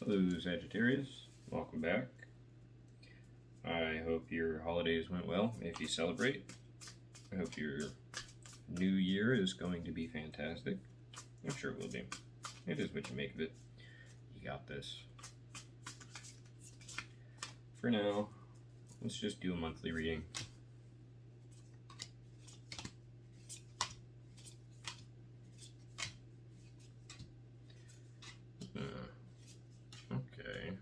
Hello, Sagittarius. Welcome back. I hope your holidays went well if you celebrate. I hope your new year is going to be fantastic. I'm sure it will be. It is what you make of it. You got this. For now, let's just do a monthly reading. Okay.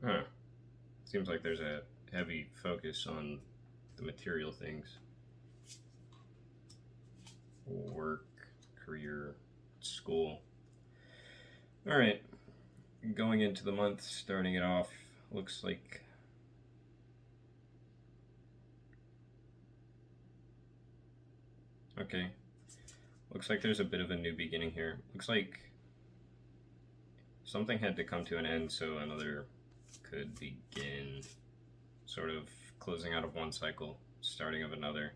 Huh. Seems like there's a heavy focus on the material things. Work, career, school. Alright. Going into the month, starting it off, looks like okay. Looks like there's a bit of a new beginning here. Looks like something had to come to an end so another could begin. Sort of closing out of one cycle, starting of another.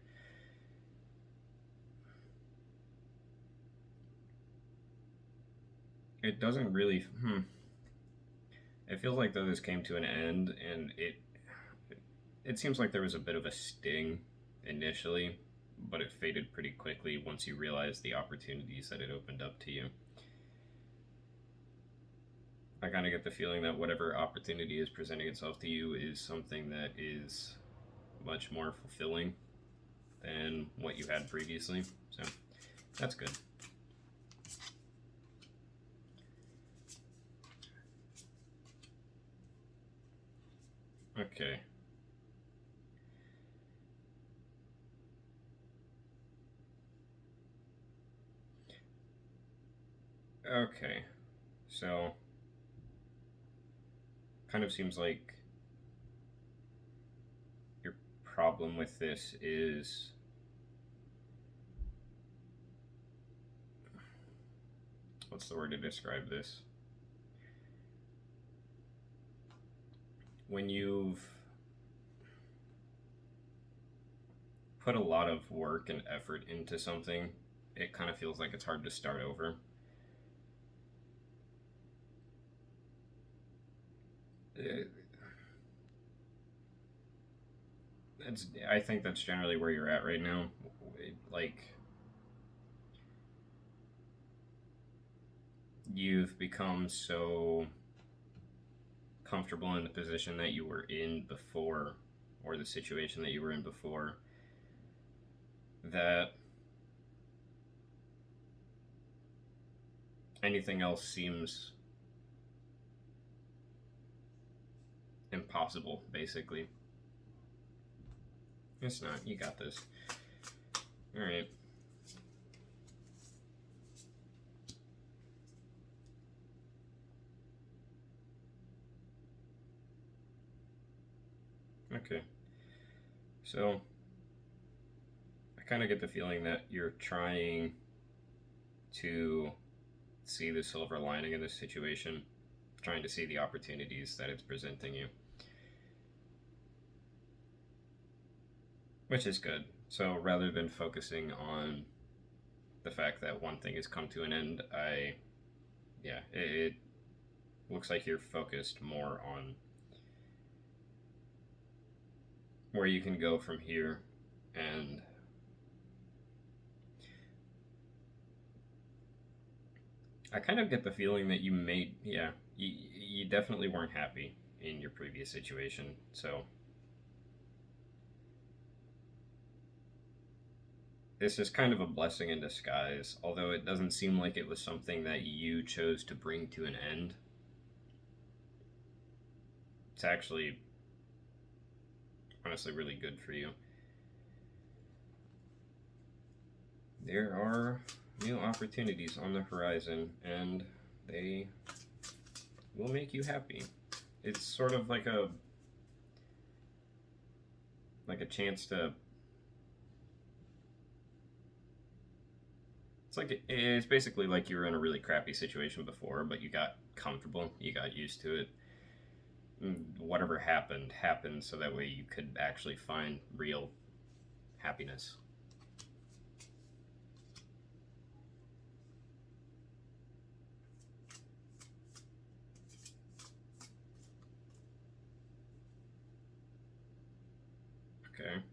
It doesn't really. It feels like though this came to an end, and it seems like there was a bit of a sting initially, but it faded pretty quickly once you realized the opportunities that it opened up to you. I kind of get the feeling that whatever opportunity is presenting itself to you is something that is much more fulfilling than what you had previously. So that's good. Okay. Okay. So kind of seems like your problem with this is what's the word to describe this? When you've put a lot of work and effort into something, it kind of feels like it's hard to start over. I think that's generally where you're at right now. Like, you've become so comfortable in the position that you were in before, or the situation that you were in before, that anything else seems impossible, basically. It's not. You got this. Alright. Okay. So, I kind of get the feeling that you're trying to see the silver lining in this situation, trying to see the opportunities that it's presenting you, which is good. So, rather than focusing on the fact that one thing has come to an end, it looks like you're focused more on where you can go from here. And I kind of get the feeling that you definitely weren't happy in your previous situation. So this is kind of a blessing in disguise, although it doesn't seem like it was something that you chose to bring to an end. It's actually honestly really good for you. There are new opportunities on the horizon, and they will make you happy. It's sort of like a chance to. It's basically like you were in a really crappy situation before, but you got comfortable, you got used to it. Whatever happened, so that way you could actually find real happiness. Okay.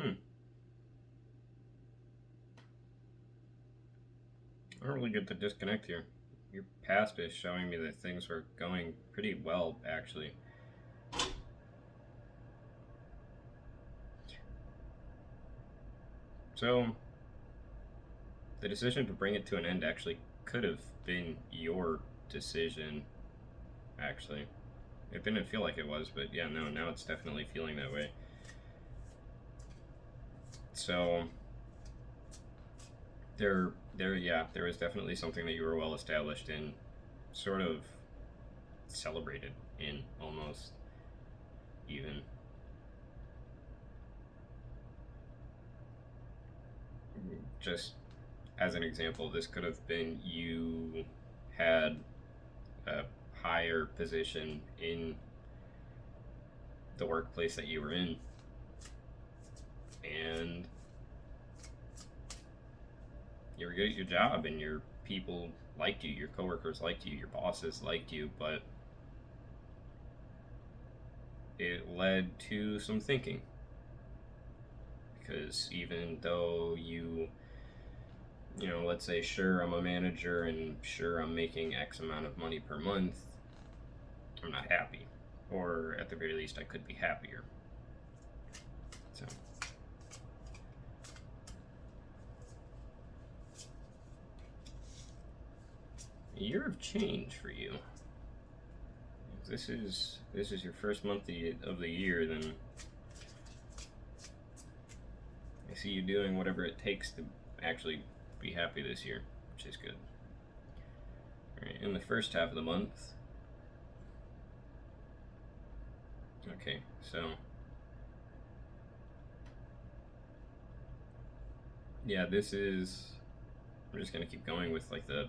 Hmm. I don't really get the disconnect here. Your past is showing me that things were going pretty well, actually. So, the decision to bring it to an end actually could have been your decision, actually. It didn't feel like it was, but yeah, no, now it's definitely feeling that way. So, there was definitely something that you were well established in, sort of celebrated in, almost, even. Just as an example, this could have been you had a higher position in the workplace that you were in, and you were good at your job, and your people liked you, your coworkers liked you, your bosses liked you, but it led to some thinking. Because even though let's say, sure, I'm a manager and sure, I'm making X amount of money per month, I'm not happy. Or at the very least, I could be happier. So, a year of change for you. If this is your first month of the year, then I see you doing whatever it takes to actually be happy this year, which is good. Alright, in the first half of the month. Okay, so yeah, this is. I'm just gonna keep going with like the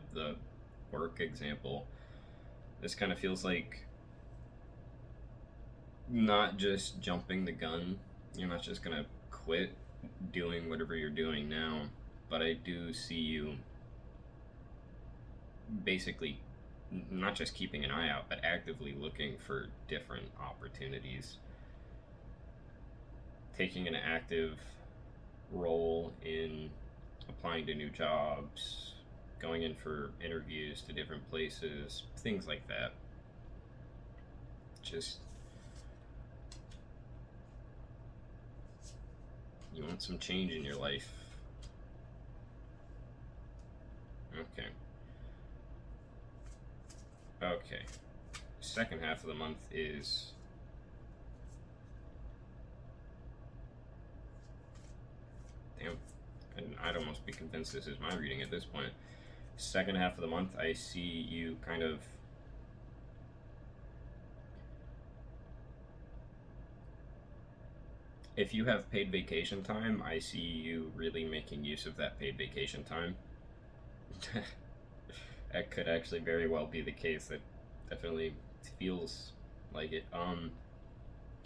work example. This kind of feels like not just jumping the gun. You're not just gonna quit doing whatever you're doing now, but I do see you basically not just keeping an eye out, but actively looking for different opportunities. Taking an active role in applying to new jobs, going in for interviews to different places, things like that. Just, you want some change in your life. Okay. Okay. Second half of the month is. Damn. And I'd almost be convinced this is my reading at this point. Second half of the month, I see you kind of. If you have paid vacation time, I see you really making use of that paid vacation time. That could actually very well be the case. That definitely feels like it.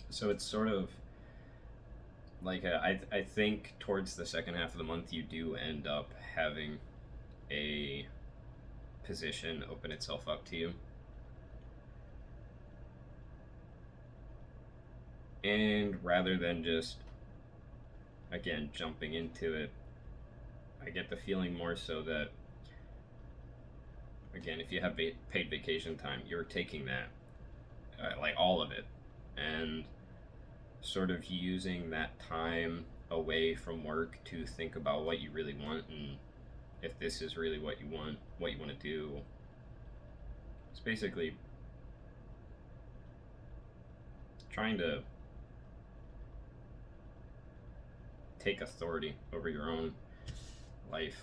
So it's sort of like I think towards the second half of the month, you do end up having a position open itself up to you. And rather than just, again, jumping into it, I get the feeling more so that, again, if you have paid vacation time, you're taking that, like all of it, and sort of using that time away from work to think about what you really want, and if this is really what you want to do. It's basically trying to take authority over your own life.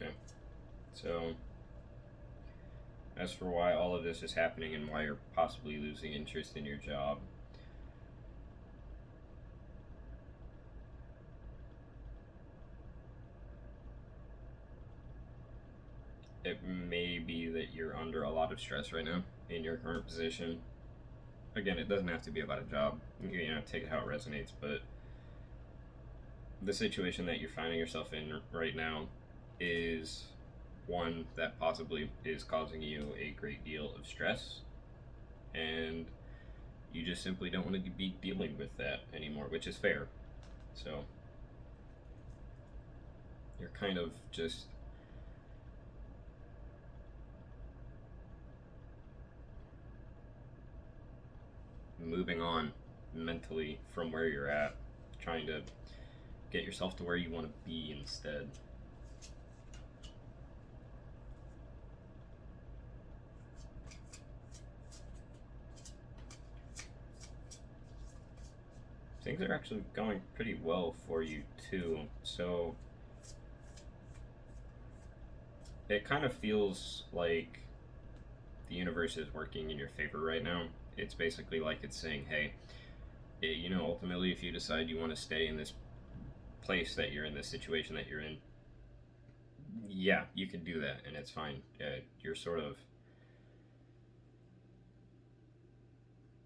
Okay, so as for why all of this is happening and why you're possibly losing interest in your job, it may be that you're under a lot of stress right now in your current position. Again, it doesn't have to be about a job. Take it how it resonates, but the situation that you're finding yourself in right now is one that possibly is causing you a great deal of stress, and you just simply don't want to be dealing with that anymore, which is fair. So you're kind of just moving on mentally from where you're at, trying to get yourself to where you want to be instead. Things are actually going pretty well for you too, so it kind of feels like the universe is working in your favor right now. It's basically like it's saying, hey, you know, ultimately, if you decide you want to stay in this place that you're in, this situation that you're in, yeah, you can do that, and it's fine. You're sort of,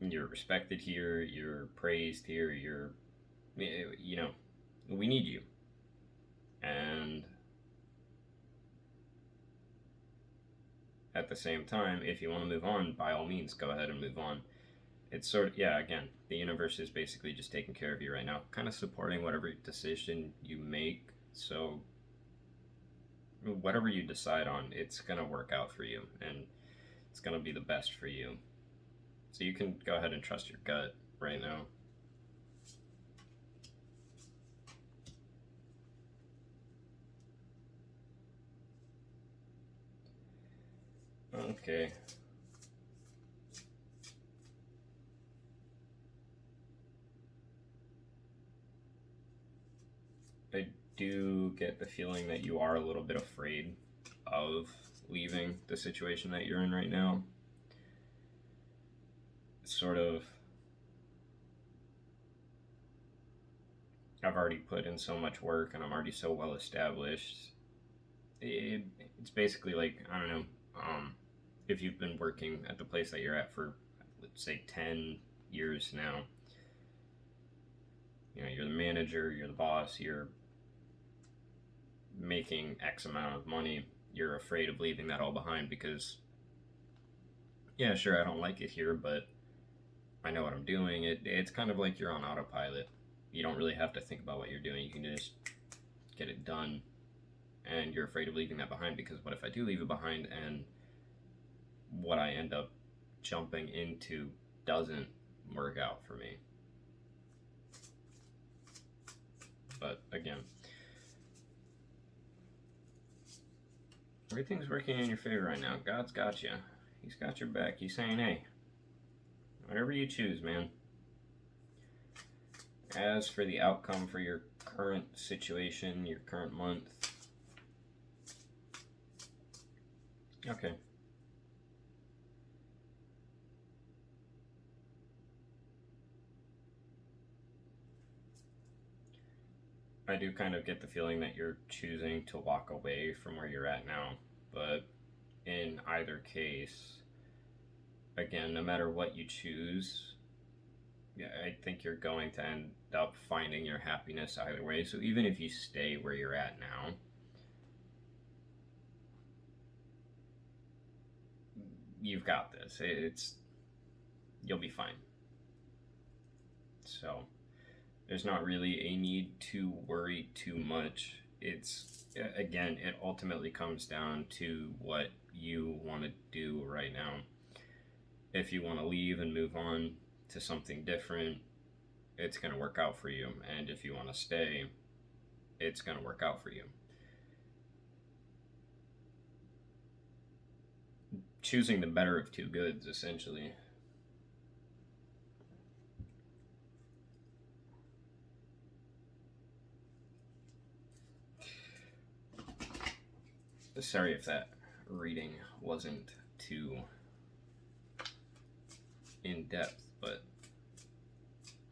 you're respected here, you're praised here, you know, we need you. And at the same time, if you want to move on, by all means, go ahead and move on. It's sort of, yeah, again, the universe is basically just taking care of you right now, kind of supporting whatever decision you make. So whatever you decide on, it's going to work out for you, and it's going to be the best for you. So you can go ahead and trust your gut right now. Okay. I do get the feeling that you are a little bit afraid of leaving the situation that you're in right now. Sort of, I've already put in so much work and I'm already so well established. It's basically like, I don't know, if you've been working at the place that you're at for, let's say, 10 years now, you know, you're the manager, you're the boss, you're making X amount of money, you're afraid of leaving that all behind because, yeah, sure, I don't like it here, but I know what I'm doing. It's kind of like you're on autopilot. You don't really have to think about what you're doing. You can just get it done. And you're afraid of leaving that behind because what if I do leave it behind and what I end up jumping into doesn't work out for me? But again, everything's working in your favor right now. God's got you. He's got your back. He's saying, hey, whatever you choose, man. As for the outcome for your current situation, your current month, okay. I do kind of get the feeling that you're choosing to walk away from where you're at now, but in either case, again, no matter what you choose, yeah, I think you're going to end up finding your happiness either way. So even if you stay where you're at now, you've got this. You'll be fine. So there's not really a need to worry too much. It's, again, it ultimately comes down to what you want to do right now. If you want to leave and move on to something different, it's going to work out for you. And if you want to stay, it's going to work out for you. Choosing the better of two goods, essentially. Sorry if that reading wasn't too in depth, but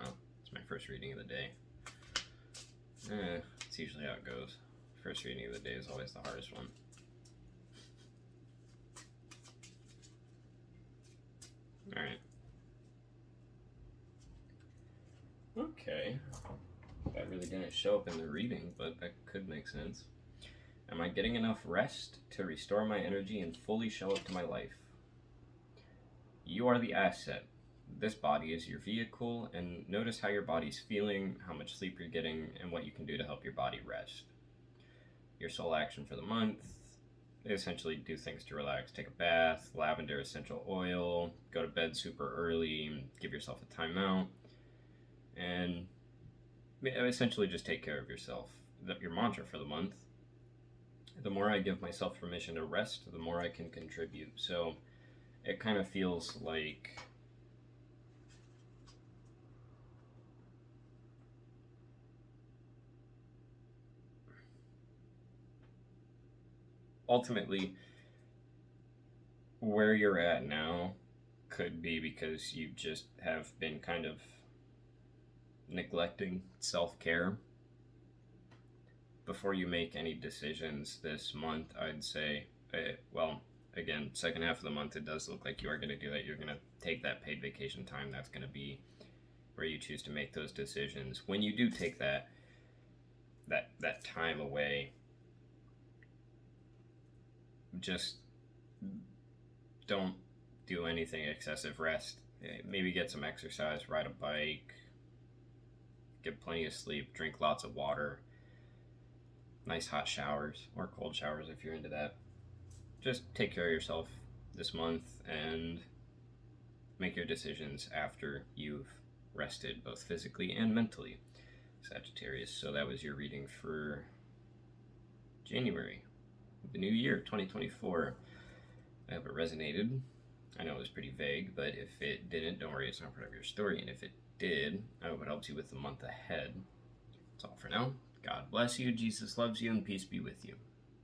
well, it's my first reading of the day. It's usually how it goes. First reading of the day is always the hardest one. Alright. Okay. That really didn't show up in the reading, but that could make sense. Am I getting enough rest to restore my energy and fully show up to my life? You are the asset. This body is your vehicle, and notice how your body's feeling, how much sleep you're getting, and what you can do to help your body rest. Your sole action for the month: essentially do things to relax. Take a bath, lavender essential oil, go to bed super early, give yourself a timeout, and essentially just take care of yourself. Your mantra for the month: the more I give myself permission to rest, the more I can contribute. So it kind of feels like ultimately where you're at now could be because you just have been kind of neglecting self-care. Before you make any decisions this month, I'd say, well, again, second half of the month, it does look like you are going to do that. You're going to take that paid vacation time. That's going to be where you choose to make those decisions. When you do take that time away, just don't do anything excessive. Rest. Maybe get some exercise, ride a bike, get plenty of sleep, drink lots of water, nice hot showers or cold showers if you're into that. Just take care of yourself this month and make your decisions after you've rested both physically and mentally, Sagittarius. So that was your reading for January, the new year, 2024. I hope it resonated. I know it was pretty vague, but if it didn't, don't worry, it's not part of your story. And if it did, I hope it helps you with the month ahead. That's all for now. God bless you, Jesus loves you, and peace be with you.